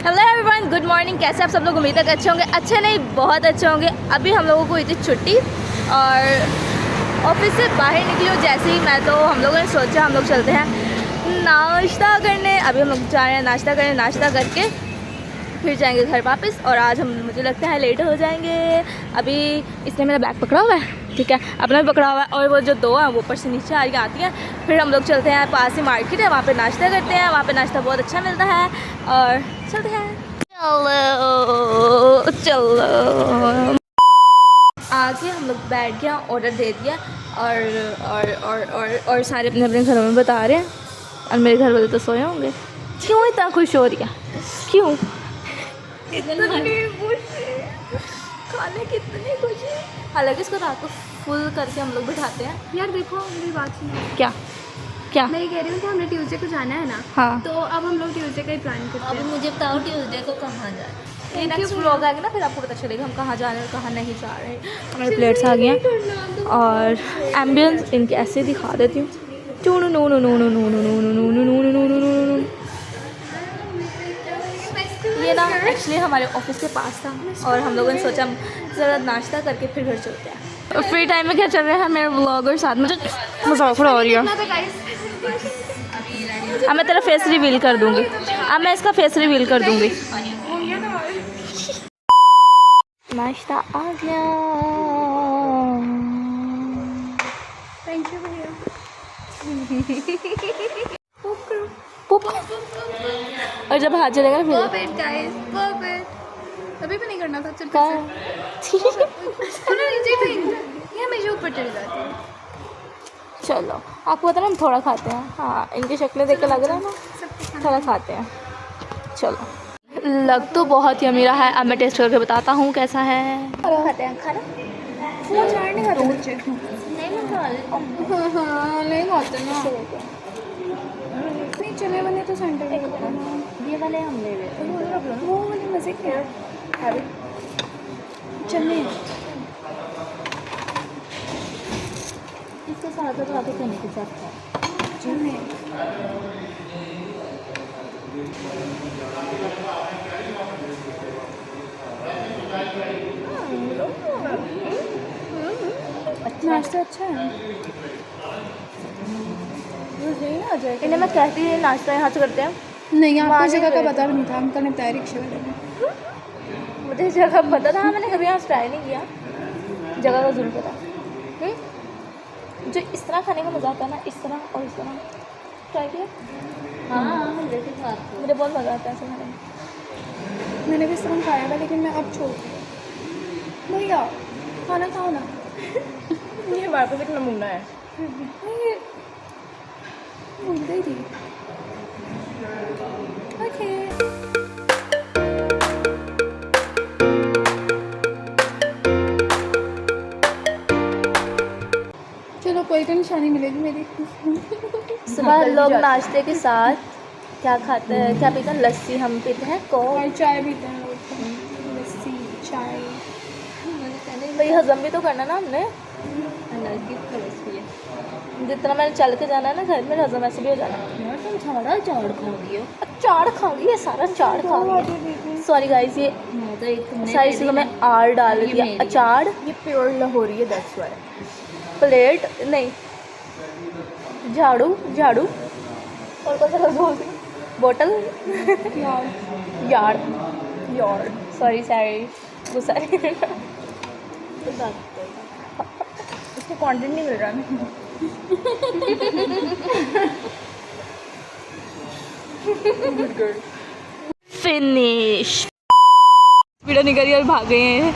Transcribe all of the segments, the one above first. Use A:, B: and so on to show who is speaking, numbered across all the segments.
A: Hello everyone, good morning. कैसे आप सब लोग? उम्मीद है कि अच्छे होंगे। अच्छे नहीं, बहुत अच्छे होंगे। अभी हम लोगों को हुई थी छुट्टी और ऑफिस से बाहर निकली हूँ जैसे ही मैं, तो हम लोगों ने सोचा हम लोग चलते हैं नाश्ता करने। अभी हम लोग जा रहे हैं नाश्ता करने। नाश्ता करके फिर जाएंगे घर वापस। और आज हम मुझे लगता है लेट हो जाएंगे। अभी इसने मेरा बैग पकड़ा हुआ है, ठीक है, अपना भी पकड़ा हुआ है, और वो जो दो हैं वो ऊपर से नीचे आती हैं। फिर हम लोग चलते हैं, पास ही मार्केट है, वहाँ पे नाश्ता करते हैं। वहाँ पे नाश्ता बहुत अच्छा मिलता है और चलते हैं। चलो चलो, आके हम लोग बैठ गया, ऑर्डर दे दिया और सारे अपने अपने घरों में बता रहे हैं। और मेरे घर वाले तो सोए होंगे। क्यों इतना खुश हो रही है? क्यों इतनी खुशी? खाने की इतनी खुशी। हालांकि इसको रात को फुल करके हम लोग बिठाते हैं।
B: यार देखो मेरी बात सुनो।
A: क्या क्या?
B: मैं ये कह रही हूँ कि हमने ट्यूसडे को जाना है ना।
A: हाँ,
B: तो अब हम लोग ट्यूसडे का ही प्लान करते हैं।
C: अभी मुझे बताओ ट्यूसडे को कहाँ जाए।
A: नेक्स्ट व्लॉग आएगा ना, फिर आपको पता चलेगा हम कहाँ जा रहे हैं और कहाँ नहीं जा रहे हैं। हमारे प्लेट्स आ गए हैं और एम्बियंस इनके ऐसे दिखा देती हूँ। ये ना एक्चुअली हमारे ऑफिस के पास था और हम लोगों ने सोचा ज़रा नाश्ता करके फिर घर चलते हैं। फ्री टाइम में क्या चल रहा है मेरे व्लॉग और साथ मुझे मजाक उड़ा रही है। अब मैं तेरा फेस रिवील कर दूँगी। अब मैं इसका फेस रिवील कर दूँगी। नाश्ता आ गया।
B: थैंक यू भैया।
A: और जब हाथ चलेगा ना
B: परफेक्ट गाइस, परफेक्ट। अभी भी नहीं करना था। चल
A: क्या?
B: नीचे फेंक। ये हमेशा ऊपर चली जाती है।
A: चलो, आपको पता ना हम थोड़ा खाते हैं। हाँ, इनकी शक्लें देख के लग रहा है ना, थोड़ा खाते हैं। चलो, लग तो बहुत यम्मी रहा है। अब मैं टेस्ट करके बताता हूँ कैसा है।
B: खाते हैं खाना। फोन चार नहीं खाते बच्चे।
C: नहीं मैं खा लेती हूँ।
B: हाँ नहीं खाते ना। नहीं चले बने तो सेंटर में
C: ये वाले हम ले लेते
B: वो वाले मज़े के चलने।
C: इसके साथ तो आगे चने के साथ खाओ।
B: चलने नाश्ता अच्छा है।
A: इन्हें मैं कहती हूँ नाश्ता यहाँ से करते हैं।
B: नहीं आपको
A: वहाँ
B: जगह का
A: नहीं
B: पता भी नहीं था। अंकल ने बताया रिक्शे वाले ने।
A: मुझे जगह पता था, मैंने कभी यहाँ ट्राई नहीं किया। जगह का ज़रूर पता। जो इस तरह खाने का मज़ा आता है ना, इस तरह और इस तरह, ट्राई किया?
C: हाँ मुझे के साथ
A: मुझे बहुत मज़ा आता है ऐसे खाने में।
B: मैंने भी इस तरह खाया था लेकिन मैं अब छोड़ दी। भैया खाना खाओ ना।
A: ये हमारे पास एक नमूना है।
B: भूल गई थी। ओके चलो कोई तो निशानी मिलेगी मेरी।
A: सुबह लोग नाश्ते के साथ क्या खाते हैं, क्या पीते हैं? लस्सी हम पीते हैं, कोक।
B: और चाय पीते हैं लोग। लस्सी चाय।
A: भाई हजम भी तो करना ना हमने।
C: अलग ही खड़ोसी है।
A: जितना मैंने चल के जाना है ना घर में, हजम ऐसे भी हो जाना है।
C: यार तुम झाड़ा झाड़ खाओगी हो।
A: चाड़ खा गई है, सारा चाड़ खा गई। सॉरी गाइस, ये
C: मैं तो एक तुमने
A: सारी चीज़ों में आर डाल
C: ये
A: दिया।
C: मेरी।
A: अचार ये प्योर लाहौरी है, दैट्स व्हाई। प्लेट नहीं, झाड़ू झाड़ू और कौन सा लफ्ज़ बोलती हूँ? बोतल यार यार सॉरी गुस्सा नहीं। इसको कंटेंट नहीं मिल रहा है। फिनिश। वीडियो निकली और भाग गए हैं।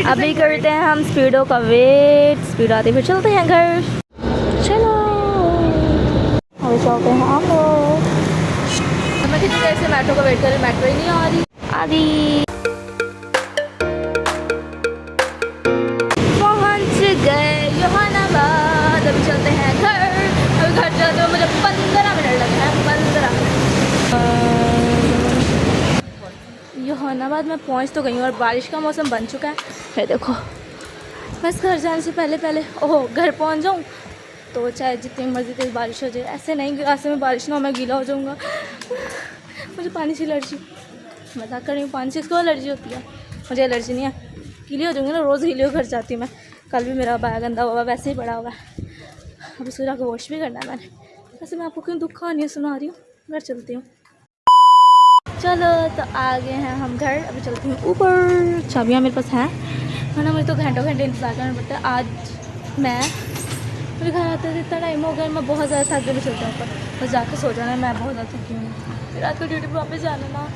A: अभी करते हैं हम स्पीडो का वेट। स्पीड आते फिर चलते हैं घर। चलो अभी चलते हैं हम लोग। मैं कितनी देर से मेट्रो का वेट कर रही हूँ, मेट्रो ही नहीं आ रही। पहुँच गए जहानाबाद। अभी चलते हैं घर। अभी घर चलते हुए मुझे 15 मिनट लगे हैं। 15 मिनट। जहानाबाद में पहुँच तो गई हूँ और बारिश का मौसम बन चुका है। देखो, बस घर जाने से पहले ओह घर पहुँच जाऊँ तो चाहे जितनी मर्ज़ी तेज़ बारिश हो जाए, ऐसे नहीं कि रास्ते में बारिश ना हो मैं गीला हो जाऊँगा। मुझे पानी से एलर्जी, मजाक कर रही हूँ, पानी से इसको एलर्जी होती है, मुझे एलर्जी नहीं है। गीली हो जाऊँगी ना, रोज़ गीली हो घर जाती हूँ मैं। कल भी मेरा बैग गंदा हुआ वैसे ही पड़ा हुआ है, अब इसको जाकर वॉश भी करना है मैंने। वैसे मैं आपको क्यों दुख कहानियाँ सुना रही हूँ, घर चलती हूँ। चलो तो आ गए हैं हम घर, अभी चलती हूँ ऊपर। चाबियाँ मेरे पास हैं, वरना मुझे तो घंटों घंटे इंतज़ार करना पड़ता है। आज मेरे घर आते इतना टाइम हो गया, मैं बहुत ज़्यादा थक गई, चलता हूँ ऊपर बस जाके सो जाना है। मैं बहुत ज़्यादा थकी हूँ, फिर रात को ड्यूटी पर वापस जाना ना,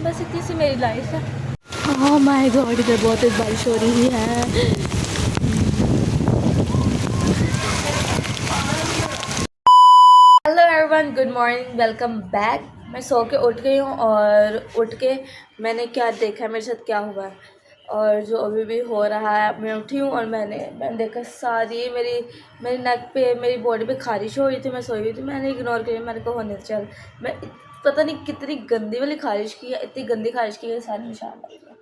A: बस इतनी सी मेरी लाइफ है। ओह माय गॉड, इधर बहुत तेज़ बारिश हो रही है। Hello everyone, good morning, welcome back. मैं सो के उठ गई हूँ और उठ के मैंने क्या देखा, मेरे साथ क्या हुआ है और जो अभी भी हो रहा है। मैं उठी हूँ और मैंने देखा सारी मेरी नेक पे, मेरी बॉडी पे खारिश हो रही थी। मैं सोई हुई थी, मैंने इग्नोर किया, मैंने कहा होने चल। मैं पता नहीं कितनी गंदी वाली खारिश की है, इतनी गंदी खारिश की है, सारे निशान लग गया।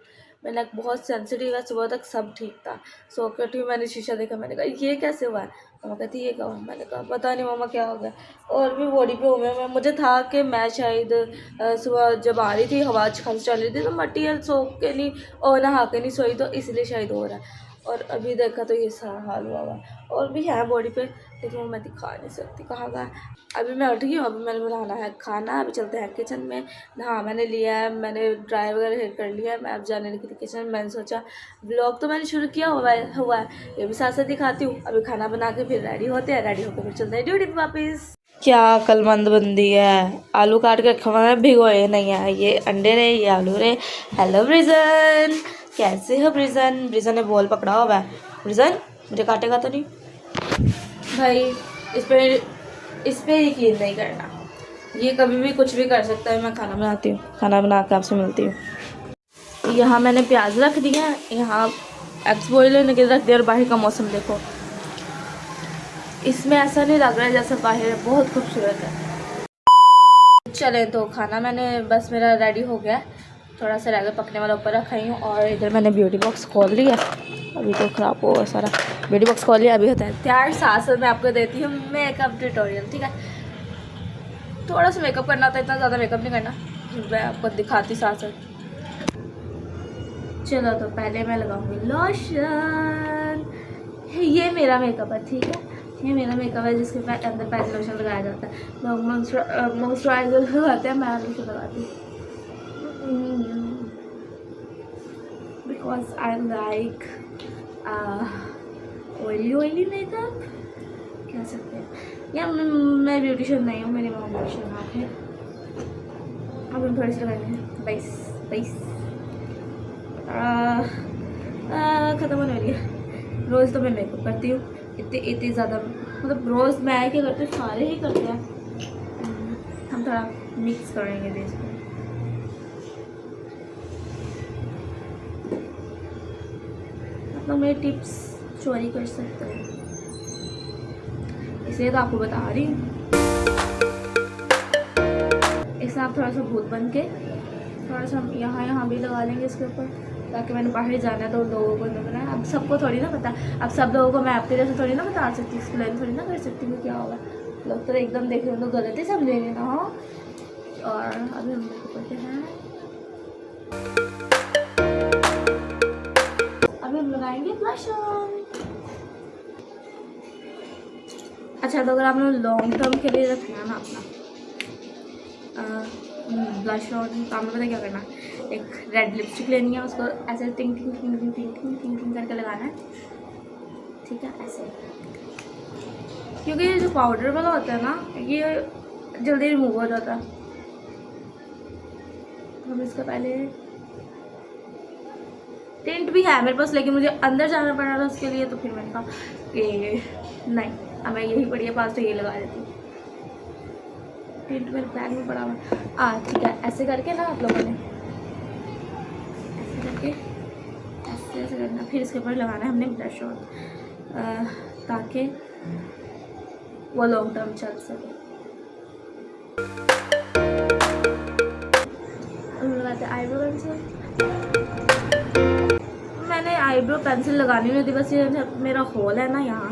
A: मेरा नेक बहुत सेंसिटिव है, सुबह तक सब ठीक था। सो के उठी, मैंने शीशा देखा, मैंने कहा ये कैसे हुआ है। मम्मा कहती ये क्या हुआ, मैंने कहा पता नहीं मम्मा क्या हो गया। और भी बॉडी पे हुए मैं, मुझे था कि मैं शायद सुबह जब आ रही थी हवा खांसी चल रही थी तो मटीरियल सो के नहीं और नहा के नहीं सोई, तो इसलिए शायद हो रहा है। और अभी देखा तो ये सारा हाल हुआ हुआ और भी है बॉडी पे, लेकिन वो मैं दिखा नहीं सकती कहाँ का। अभी मैं उठ गई हूँ, अभी मैंने बनाना है खाना। अभी चलते हैं किचन में। नहा मैंने लिया है, मैंने ड्राई वगैरह हेयर कर लिया है, मैं अब जाने लगी थी किचन में। मैंने सोचा ब्लॉग तो मैंने शुरू किया हुआ है, ये भी साथ साथ दिखाती हूँ। अभी खाना बना के फिर रेडी होते हैं, रेडी होकर फिर चलते हैं ड्यूटी पर वापस। क्या अक्लमंद बंदी है, आलू काट के रखा हुआ है, भिगोए नहीं है, ये अंडे रहे, ये आलू रहे। हेलो ब्रिजन, कैसे हो ब्रिजन? ब्रिजन ने बॉल पकड़ा हुआ है। ब्रिजन मुझे काटेगा तो नहीं भाई, इस पे यकीन नहीं करना, ये कभी भी कुछ भी कर सकता है। मैं खाना बनाती हूँ, खाना बना के आपसे मिलती हूँ। यहाँ मैंने प्याज रख दिया, यहाँ एग्स बॉईल होने के लिए रख दिया। और बाहर का मौसम देखो, इसमें ऐसा नहीं लग रहा है जैसा बाहर है, बहुत खूबसूरत है। चले तो खाना मैंने बस मेरा रेडी हो गया, थोड़ा सा रह गया पकने वाला, ऊपर रखा ही हूँ। और इधर मैंने ब्यूटी बॉक्स खोल लिया, अभी तो ख़राब हो सारा। ब्यूटी बॉक्स खोल लिया, अभी होता है तैयार। साथ साथ मैं आपको देती हूँ मेकअप ट्यूटोरियल, ठीक है। थोड़ा सा मेकअप करना था, इतना ज़्यादा मेकअप नहीं करना, मैं आपको दिखाती साथ साथ। चलो तो पहले मैं लगाऊंगी लोशन। ये मेरा मेकअप है, ठीक है, ये मेरा मेकअप है जिसके अंदर पहले लोशन लगाया जाता है। लोग मॉइस्चराइजर लगाते हैं, मैं लोशन लगाती हूँ because I like oily makeup कह सकते हैं। या मैं ब्यूटिशियन नहीं हूँ, मेरी मॉम ब्यूटिशियन आप है। अब हम थोड़ी सी लगाएंगे बस ख़त्म होने वाली है। रोज़ तो मैं मेकअप करती हूँ, इतनी ज़्यादा, मतलब रोज़ मैं क्या करती हूँ, सारे ही करते हैं। हम थोड़ा मिक्स करेंगे बेस को। मतलब मेरे टिप्स चोरी कर सकते हैं, इसलिए तो आपको बता रही हूँ। इससे आप थोड़ा सा भूत बन के थोड़ा सा यहाँ भी लगा लेंगे इसके ऊपर, ताकि मैंने बाहर जाना है तो लोगों को नहीं बनाया। अब सबको थोड़ी ना पता, अब सब लोगों को मैं आपके जैसे थोड़ी ना बता सकती, एक्सप्लेन थोड़ी ना कर सकती हूँ क्या होगा। लोग तो एकदम देख रहे हैं तो गलत ही समझेंगे ना। हाँ, और अभी हम लोग करते हैं, अभी हम लगाएंगे ब्लश ऑन। अच्छा, तो अगर आपने लॉन्ग टर्म के लिए रखना है ना अपना ब्लश ऑन, तो आपने पता क्या करना है, एक रेड लिपस्टिक लेनी है, उसको ऐसे टिंग टिंग टिंग टिंग टिंग टिंग टिंग टिंग करके लगाना है, ठीक है, ऐसे। क्योंकि ये जो पाउडर वाला होता है ना, ये जल्दी रिमूव हो जाता है। हम इसका पहले टिंट भी है मेरे पास, लेकिन मुझे अंदर जाना पड़ रहा था उसके लिए, तो फिर मैंने कहा कि नहीं, अब मैं यही पड़ी है पास, तो ये लगा देती हूँ। टिंट मेरे बैग में पड़ा हुआ, ठीक है। ऐसे करके ना आप लोगों ने ऐसे करके ऐसे करना, फिर इसके ऊपर लगाना है हमने ब्रश ऑन, ताकि वो लॉन्ग टर्म चल सके। लगाते आईब्रो पेंसिल, मैंने आईब्रो पेंसिल लगानी नहीं थी, बस ये मेरा होल है ना यहाँ,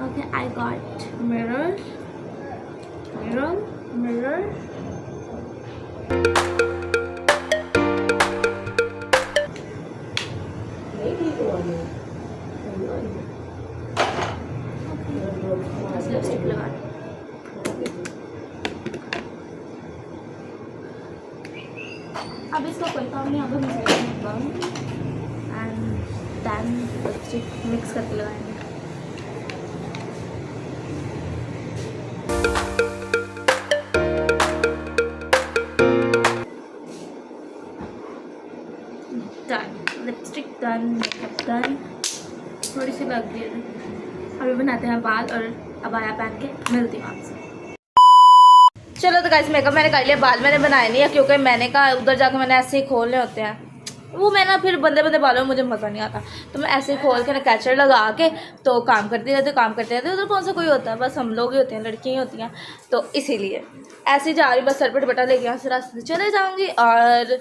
A: Okay, I got mirror. Lipstick लगा. अब इसका कोई काम नहीं, अब हम एंड देन लिपस्टिक मिक्स करके लगाएंगे. Done, lipstick done, makeup done. थोड़ी सी लग रही है. अभी बनाते हैं बाल और अबाया पहन के मिलती हूँ आपसे. चलो तो गाइस मेकअप मैंने कर लिया, बाल मैंने बनाए नहीं है क्योंकि मैंने कहा उधर जाकर मैंने ऐसे ही खोलने होते हैं. वो मैं ना फिर बंदे बालों में मुझे मज़ा नहीं आता, तो मैं ऐसे ही खोल के ना कैचर लगा के तो काम करते रहते. उधर कौन सा कोई होता है, बस हम लोग ही होते हैं, लड़कियाँ ही होती हैं. तो इसीलिए ऐसे ही जा रही, बस सर पर दुपट्टा लेके यहाँ से रास्ते से चले जाऊँगी. और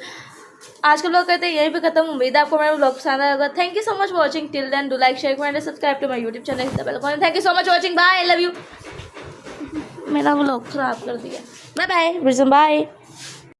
A: आज का ब्लॉग करते हैं यहीं पे खत्म. उम्मीद है आपको मेरा ब्लॉग पसंद आएगा. Thank you so much for watching. Till then do like share comment subscribe to my YouTube channel. Thank you so much watching. Bye, I love you. मेरा ब्लॉग ख़राब कर दिया. Bye bye.